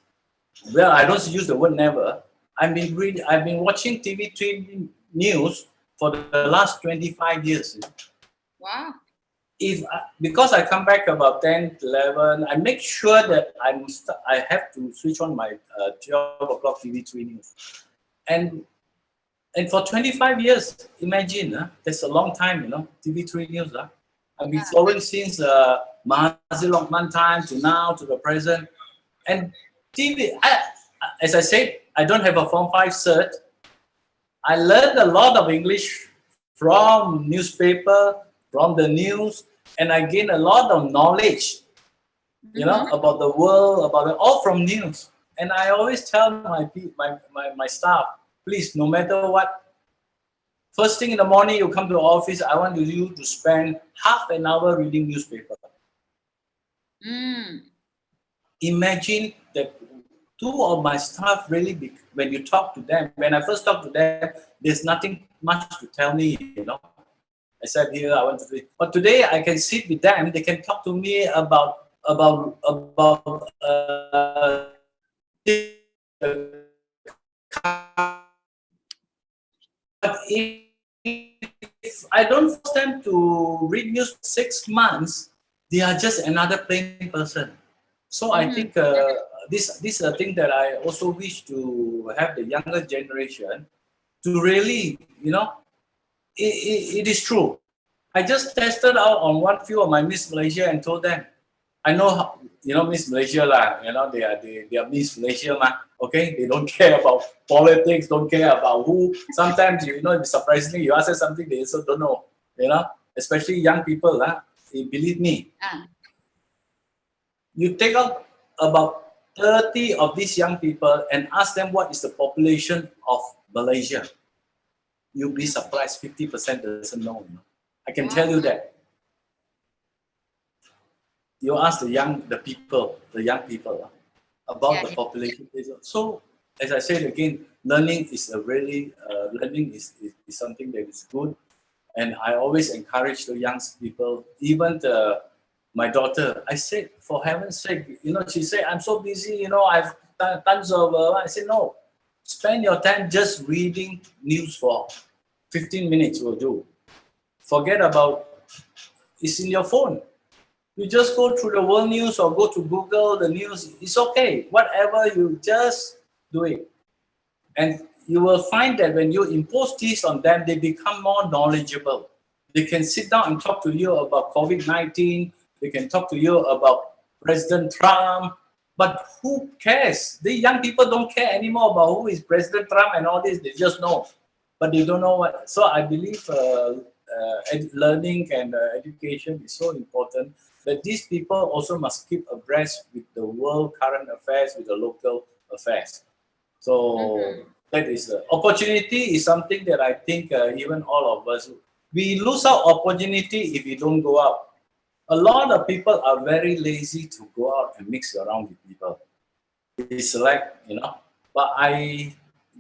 Well, I don't use the word never. I've been watching TV3 news for the last 25 years. Wow. Because I come back about 10, 11, I make sure that I have to switch on my 12 o'clock TV3 news. And for 25 years, imagine, that's a long time, you know, TV3 news. I've been following since Mahathir Lokman time to now to the present. And TV, as I said, I don't have a Form 5 cert. I learned a lot of English from newspaper, from the news, and I gained a lot of knowledge, you know, about the world, all from news. And I always tell my staff, please, no matter what, first thing in the morning you come to the office, I want you to spend half an hour reading newspaper. Imagine that two of my staff really, when you talk to them, when I first talk to them, there's nothing much to tell me, you know. I said here, I want to do it. But today I can sit with them, they can talk to me about but if I don't force them to read news for 6 months, they are just another plain person. So I think this is a thing that I also wish to have the younger generation to really, you know, it is true. I just tested out on one few of my Miss Malaysia and told them, I know how, you know, Miss Malaysia lah, you know, they are Miss Malaysia ma, okay? They don't care about politics, don't care about who. Sometimes, you know, surprisingly, you ask them something, they also don't know, you know, especially young people, believe me. You take out about 30 of these young people and ask them what is the population of Malaysia. You'll be surprised, 50% doesn't know, you know. I can tell you that. You ask the young people about the population. So, as I said again, learning is something that is good, and I always encourage the young people. Even my daughter, I said, for heaven's sake, you know, she said, I'm so busy, you know, I've tons of. I said, no, spend your time just reading news for 15 minutes will do. Forget about it's in your phone. You just go through the world news or go to Google the news. It's okay. Whatever, you just do it. And you will find that when you impose this on them, they become more knowledgeable. They can sit down and talk to you about COVID-19. They can talk to you about President Trump. But who cares? The young people don't care anymore about who is President Trump and all this. They just know. But they don't know what. So I believe learning and education is so important that these people also must keep abreast with the world current affairs, with the local affairs. So that is opportunity is something that I think even all of us, we lose our opportunity if we don't go out. A lot of people are very lazy to go out and mix around with people. It's like, you know, but I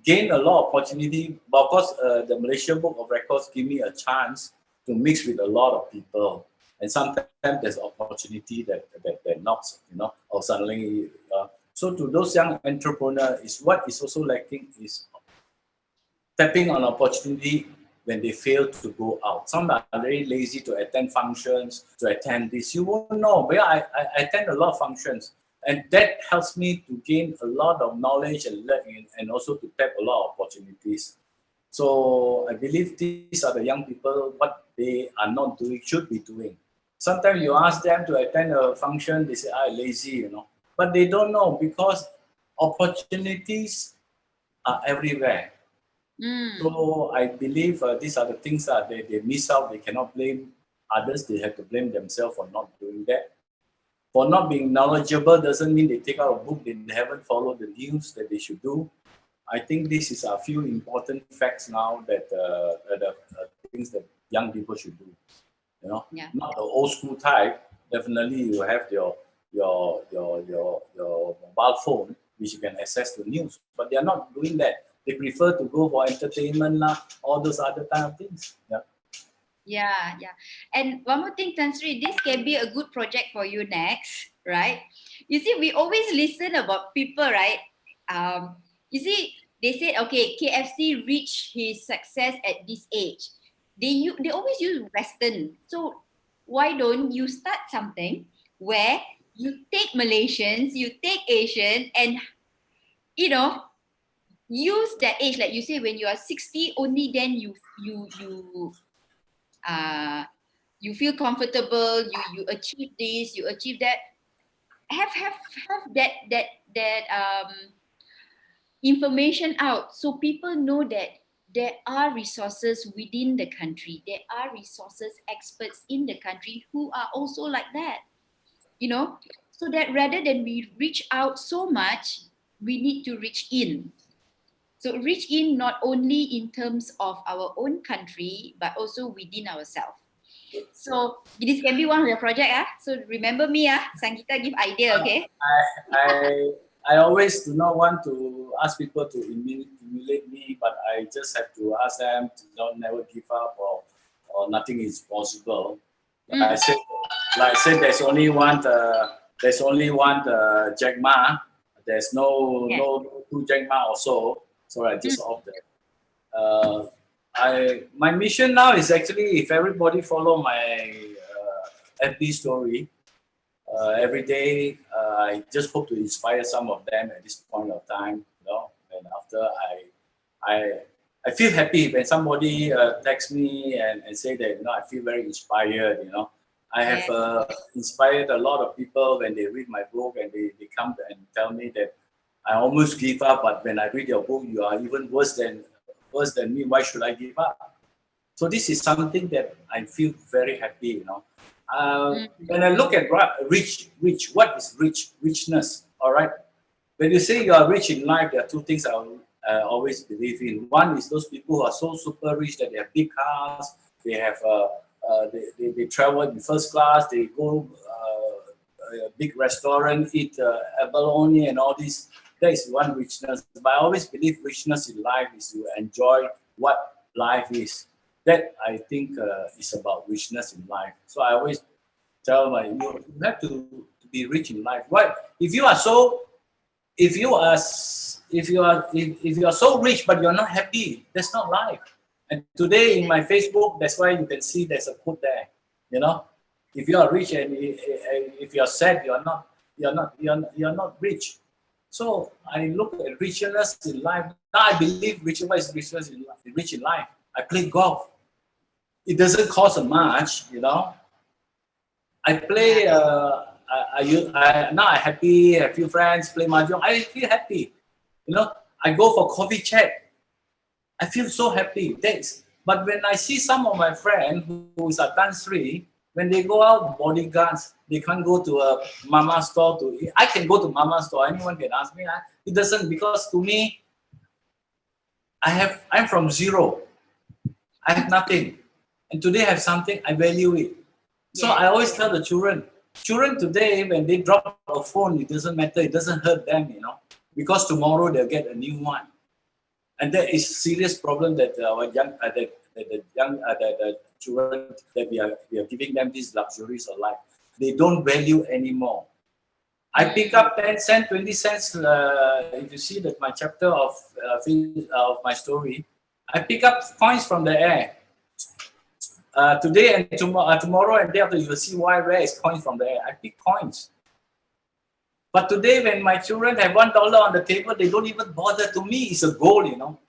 gain a lot of opportunity. But of course, the Malaysian Book of Records give me a chance to mix with a lot of people. And sometimes there's opportunity that knocks, or suddenly. So to those young entrepreneurs, is what is also lacking is tapping on opportunity when they fail to go out. Some are very lazy to attend functions, to attend this. You won't know, but I attend a lot of functions. And that helps me to gain a lot of knowledge and also to tap a lot of opportunities. So I believe these are the young people, what they are not doing, should be doing. Sometimes you ask them to attend a function, they say, lazy, But they don't know because opportunities are everywhere. So I believe these are the things that they miss out. They cannot blame others. They have to blame themselves for not doing that. For not being knowledgeable doesn't mean they take out a book, they haven't followed the news that they should do. I think this is a few important facts now that things that young people should do. Not the old school type. Definitely, you have your mobile phone, which you can access the news. But they are not doing that. They prefer to go for entertainment, all those other kind of things. Yeah. And one more thing, Tan Sri, this can be a good project for you next, right? You see, we always listen about people, right? You see, they said, okay, KFC reached his success at this age. They always use Western. So why don't you start something where you take Malaysians, you take Asian, and use that age, like you say, when you are 60, only then you feel comfortable, you achieve this, you achieve that. Have that information out so people know that there are resources within the country. There are resources, experts in the country who are also like that. So that rather than we reach out so much, we need to reach in. So reach in not only in terms of our own country, but also within ourselves. So this can be one of your project. So remember me, Sangita give idea, okay? I always do not want to ask people to emulate me, but I just have to ask them to never give up or nothing is possible. Like I said, there's only one Jack Ma. There's no two Jack Ma or so. So I just opted. My mission now is actually, if everybody follow my FB story every day, I just hope to inspire some of them at this point of time, And after I feel happy when somebody texts me and say that I feel very inspired. I have inspired a lot of people when they read my book and they come and tell me that I almost give up, but when I read your book, you are even worse than me. Why should I give up? So this is something that I feel very happy. When I look at rich, what is rich? Richness. All right. When you say you are rich in life, there are two things I always believe in. One is those people who are so super rich that they have big cars, they have they travel in first class, they go a big restaurant, eat abalone and all this. That is one richness. But I always believe richness in life is to enjoy what life is. That I think is about richness in life. So I always tell you have to be rich in life. Why? If you are so rich but you're not happy, that's not life. And today in my Facebook, that's why you can see there's a quote there. If you are rich and if you're sad, you're not rich. So I look at richness in life. Now I believe richness is rich in life. I play golf. It doesn't cost much, I play. Now I'm happy. A few friends play mahjong. I feel happy. I go for coffee chat. I feel so happy. Thanks. But when I see some of my friends who is a Tan Sri, when they go out, bodyguards, they can't go to a mama store to eat. I can go to mama store. Anyone can ask me. It doesn't, because to me, I'm from zero. I have nothing. And today I have something, I value it. So I always tell the children today, when they drop a phone, it doesn't matter. It doesn't hurt them, because tomorrow they'll get a new one. And there is serious problem that our young, the children that we are giving them these luxuries of life. They don't value anymore. I pick up 10 cents, 20 cents. If you see that my chapter of my story, I pick up coins from the air. Today and tomorrow and day after, you will see where is coins from the air. I pick coins. But today, when my children have $1 on the table, they don't even bother. To me, it's a goal, you know.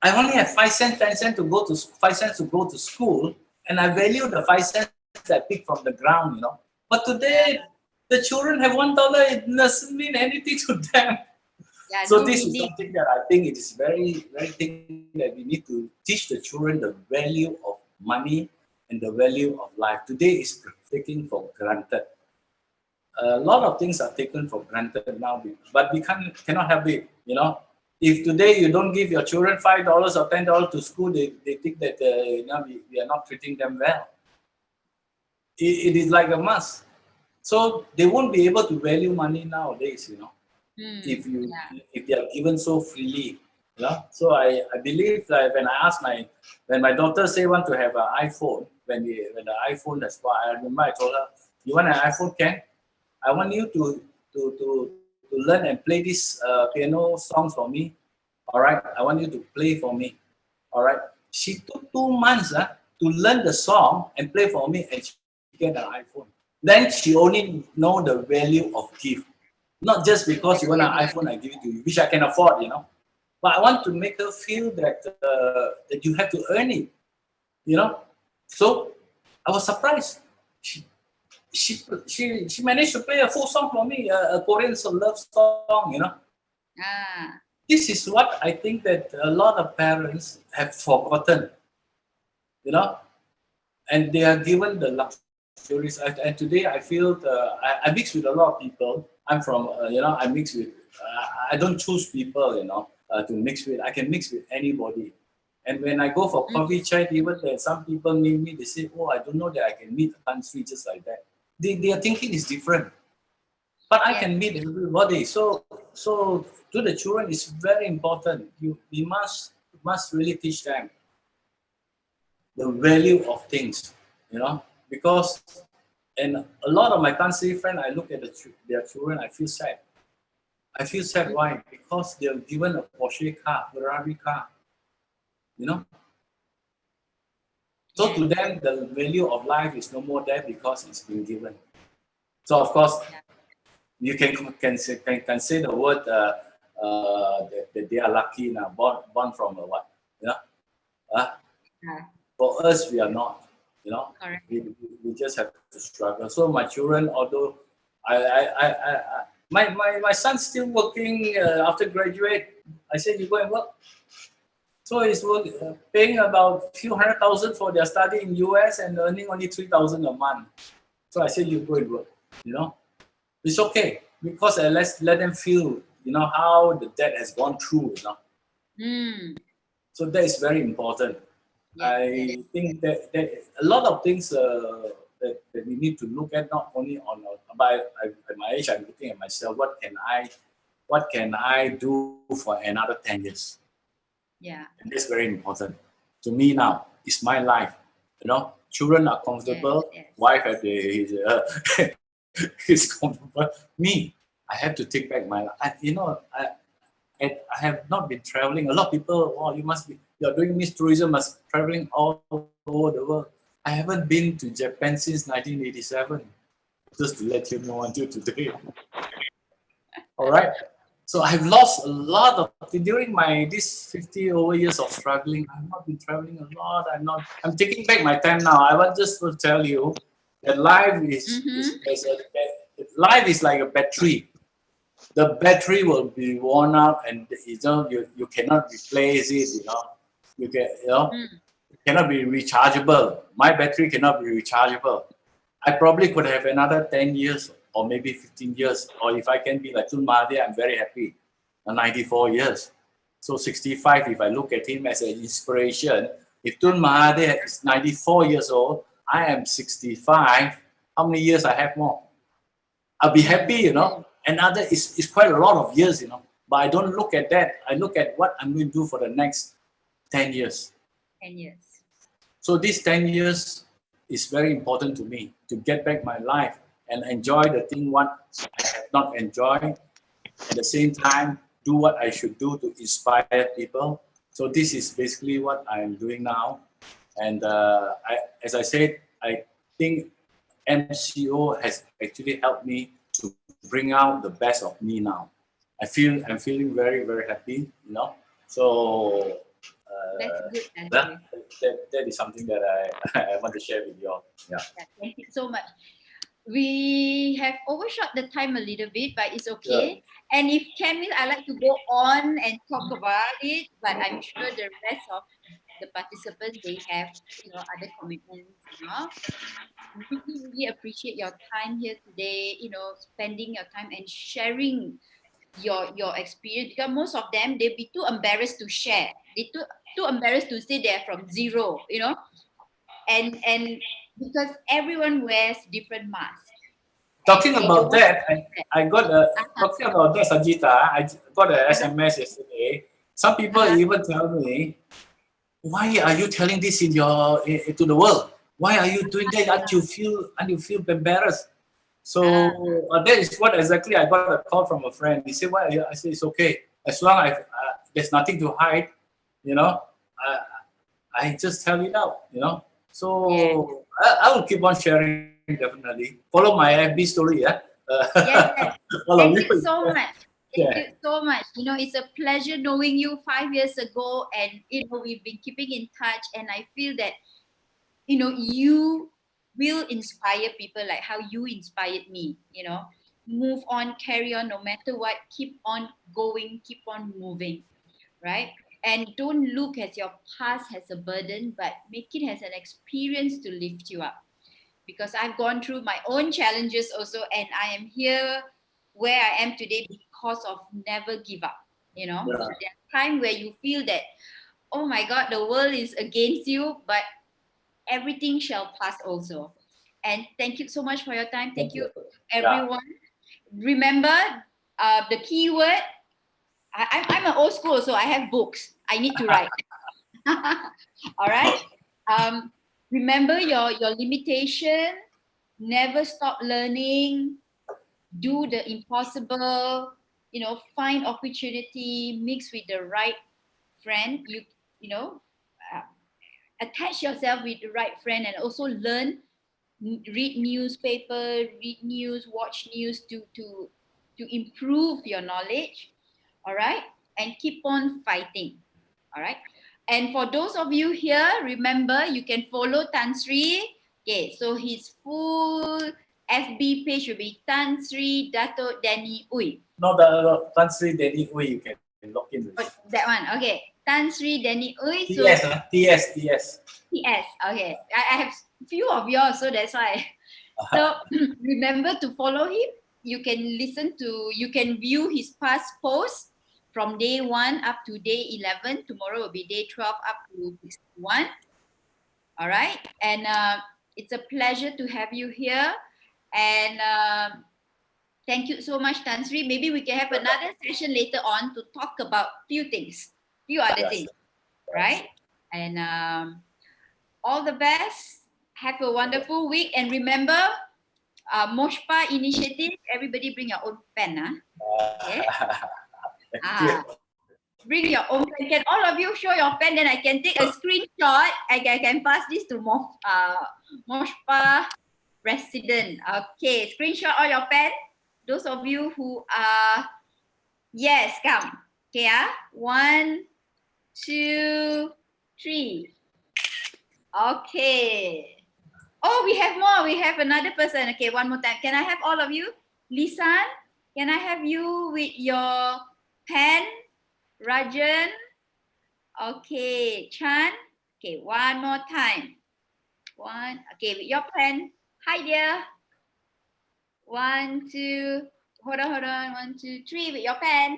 I only have 5 cents, 10 cents to go to 5 cents to go to school, and I value the 5 cents that I pick from the ground, you know. But today, the children have $1. It doesn't mean anything to them. Yeah, So no this is meaning. something that I think it is very, very thing that we need to teach the children the value of money and the value of life. Today is taken for granted. A lot of things are taken for granted now, but we cannot help it. You know, if today you don't give your children $5 or $10 to school, they think that you know we are not treating them well. It is like a must. So they won't be able to value money nowadays. You know, if they are given so freely. You know, so I believe that when my daughter say want to have an iPhone, when the iPhone has I remember I told her, you want an iPhone, Ken? I want you to learn and play this piano songs for me. All right, I want you to play for me. All right. She took 2 months to learn the song and play for me, and she get an iPhone. Then she only know the value of gift. Not just because you want an iPhone, I give it to you, which I can afford, you know. But I want to make her feel that that you have to earn it, you know. So I was surprised. She managed to play a full song for me, a Korean love song, you know. This is what I think that a lot of parents have forgotten, you know, and they are given the luxuries. And today I feel I mix with a lot of people. I'm from, you know, I mix with, I don't choose people, you know, to mix with. I can mix with anybody. And when I go for coffee chat, even there some people meet me, they say, oh, I don't know that I can meet a country just like that. Their thinking is different. But I can meet everybody. So to the children, it's very important. We must really teach them the value of things, you know, because and a lot of my country friends, I look at their children, I feel sad. I feel sad. Why? Because they're given a Porsche car, Ferrari car, you know. So to them, the value of life is no more there because it's been given. So of course, you can say the word that they are lucky now, born from a what, you know. For us, we are not, you know. We just have to struggle. So my children, although my son's still working after graduate, I said you go and work. So he's paying about few $100,000 for their study in US and earning only $3,000 a month. So I said you go and work, you know. It's okay because let them feel, you know, how the debt has gone through, you know. So that is very important. I think that a lot of things that we need to look at, not only on at my age, I'm looking at myself. What can I do for another 10 years? And that's very important to me now. It's my life, you know. Children are comfortable. Wife has is comfortable. Me, I have to take back my life. You know, I have not been traveling. A lot of people, oh, you're doing Miss Tourism, must traveling all over the world. I haven't been to Japan since 1987. Just to let you know until today. All right. So I've lost a lot of during this 50 over years of struggling. I've not been traveling a lot. I'm taking back my time now. I want just to tell you that life is like a battery. The battery will be worn out, and you know you cannot replace it. You cannot be rechargeable. My battery cannot be rechargeable. I probably could have another 10 years or maybe 15 years, or if I can be like Tun Mahathir, I'm very happy. 94 years. So 65, if I look at him as an inspiration, if Tun Mahathir is 94 years old, I am 65, how many years I have more? I'll be happy, you know. Another is quite a lot of years, you know. But I don't look at that. I look at what I'm going to do for the next 10 years. 10 years. So these 10 years is very important to me to get back my life and enjoy the thing what I have not enjoyed. At the same time, do what I should do to inspire people. So this is basically what I'm doing now. And as I said, I think MCO has actually helped me to bring out the best of me now. I'm feeling very, very happy, you know. So That's good, Andrew. that is something that I want to share with you all. Yeah. Thank you so much. We have overshot the time a little bit, but it's okay. Yeah. And if can, I like to go on and talk about it, but I'm sure the rest of the participants, they have, other commitments, Really appreciate your time here today, spending your time and sharing your experience, because most of them, they'll be too embarrassed to share. They too embarrassed to say they're from zero, and because everyone wears different masks. Talking about that, I got talking about that, Sajita, I got an SMS yesterday. Some people even tell me, why are you telling this to the world? Why are you doing that? Aren't you feel embarrassed? So that is what exactly I got a call from a friend. He said, "Why?" I said, "It's okay. As long as there's nothing to hide, I just tell it out, So I will keep on sharing, definitely. Follow my FB story, yeah. Yes. Thank you so much. Thank you so much. It's a pleasure knowing you 5 years ago, and we've been keeping in touch, and I feel that you will inspire people like how you inspired me. Move on, carry on, no matter what. Keep on going, keep on moving, right? And don't look at your past as a burden, but make it as an experience to lift you up. Because I've gone through my own challenges also, and I am here where I am today because of never give up. There are times where you feel that, oh my God, the world is against you, but everything shall pass also. And thank you so much for your time. Thank you, everyone. Remember the keyword. I'm an old school, so I have books. I need to write. All right. Remember your limitation. Never stop learning. Do the impossible. Find opportunity. Mix with the right friend. Attach yourself with the right friend, and also learn. Read newspaper. Read news. Watch news to improve your knowledge. All right, and keep on fighting. All right. And for those of you here, remember you can follow Tan Sri. Okay, so his full FB page will be Tan Sri Dato Danny Uy. No, the Tan Sri Danny Uy, you can log in with. That one, okay. Tan Sri Danny Uy. TS. Okay. I have few of yours, so that's why. So remember to follow him. You can view his past posts from day 1 up to day 11. Tomorrow will be day 12 up to 61. All right. And it's a pleasure to have you here. And thank you so much, Tan Sri. Maybe we can have another session later on to talk about few other things. Right? And all the best. Have a wonderful week. And remember, Moshpa initiative, everybody bring your own pen. Okay? Bring your own pen. Can all of you show your pen? Then I can take a screenshot. I can pass this to Moshpa president. Okay, screenshot all your pen. Those of you who are, yes, come. Okay, 1, 2, 3. Okay. Oh, we have more. We have another person. Okay, one more time. Can I have all of you? Lisan, can I have you with your pen? Rajan. Okay, Chan. Okay, one more time. Okay, with your pen. Hi there. 1, 2. Hold on. 1, 2, 3 with your pen.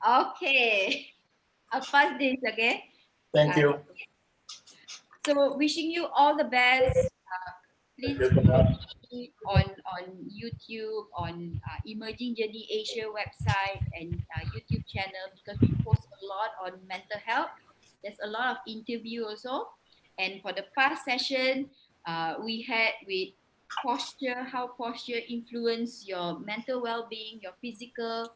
Okay. I'll pass this, okay? Thank you. So wishing you all the best. Please on YouTube, on Emerging Journey Asia website and YouTube channel, because we post a lot on mental health. There's a lot of interview also. And for the past session, we had with posture, how posture influence your mental well-being, your physical,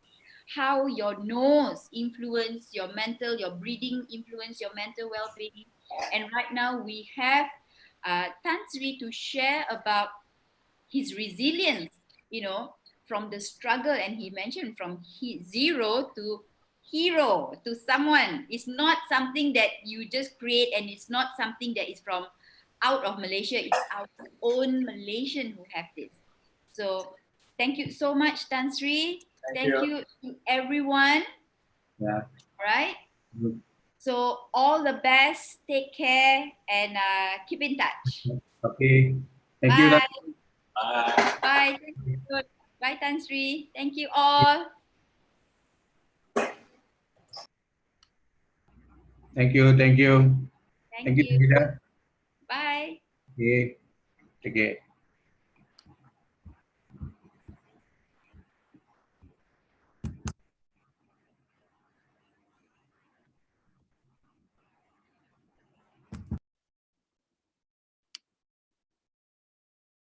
how your nose influence your mental, your breathing influence your mental well-being. And right now we have Tan Sri to share about his resilience, from the struggle. And he mentioned from zero to hero to someone. It's not something that you just create, and it's not something that is from out of Malaysia. It's our own Malaysian who have this. So thank you so much, Tan Sri. Thank you to everyone. Yeah. All right. Good. So all the best. Take care and keep in touch. Okay. Thank Bye. you. Bye. Bye. Bye, Tan Sri. Thank you all. Thank you. Thank you. Thank you. Vida. Bye. Okay. Okay.